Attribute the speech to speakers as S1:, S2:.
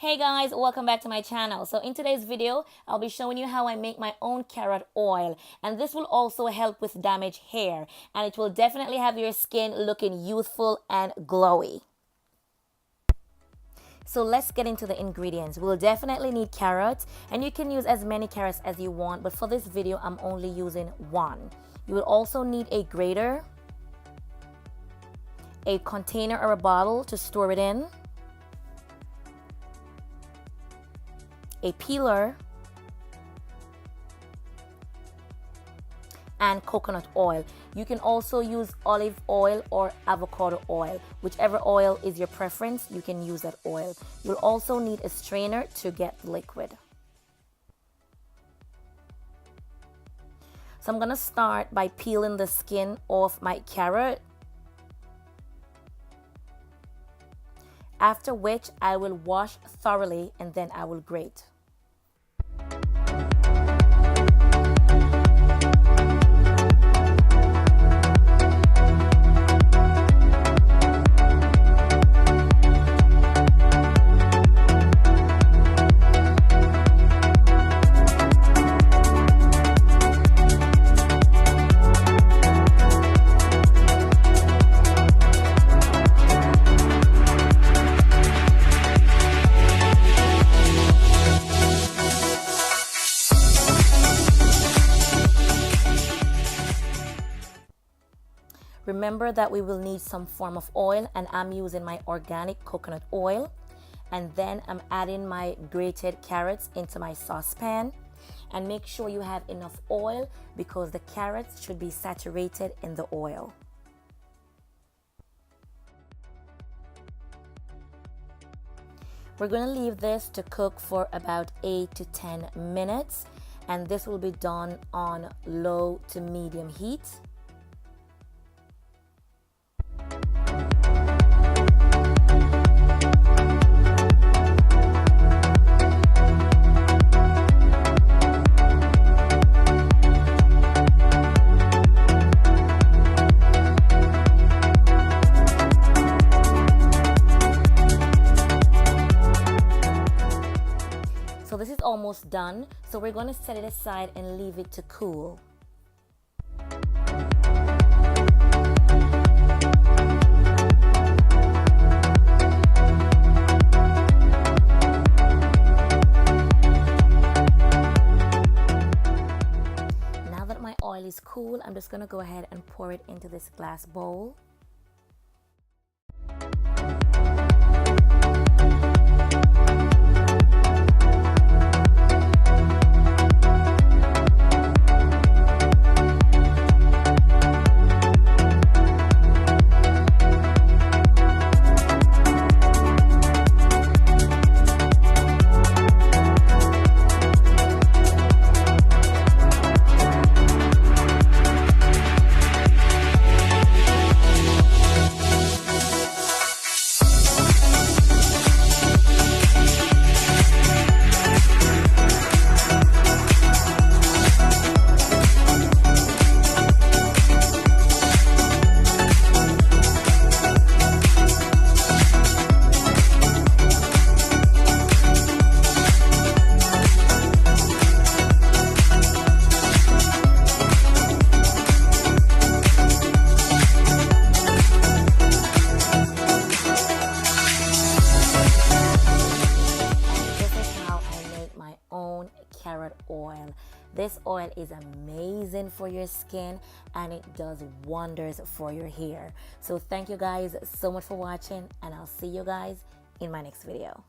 S1: Hey guys, welcome back to my channel. So in today's video, I'll be showing you how I make my own carrot oil, and this will also help with damaged hair, and it will definitely have your skin looking youthful and glowy. So let's get into the ingredients. We'll definitely need carrots, and you can use as many carrots as you want, but for this video, I'm only using one. You will also need a grater, a container or a bottle to store it in, a peeler, and coconut oil. You can also use olive oil or avocado oil. Whichever oil is your preference, you can use that oil. You'll also need a strainer to get the liquid. So I'm gonna start by peeling the skin off my carrot, after which I will wash thoroughly and then I will grate. Remember that we will need some form of oil, and I'm using my organic coconut oil. And then I'm adding my grated carrots into my saucepan. And make sure you have enough oil because the carrots should be saturated in the oil. We're going to leave this to cook for about 8 to 10 minutes. And this will be done on low to medium heat. So this is almost done, so we're going to set it aside and leave it to cool. Now that my oil is cool, I'm just going to go ahead and pour it into this glass bowl. Carrot oil. This oil is amazing for your skin and it does wonders for your hair. So thank you guys so much for watching, and I'll see you guys in my next video.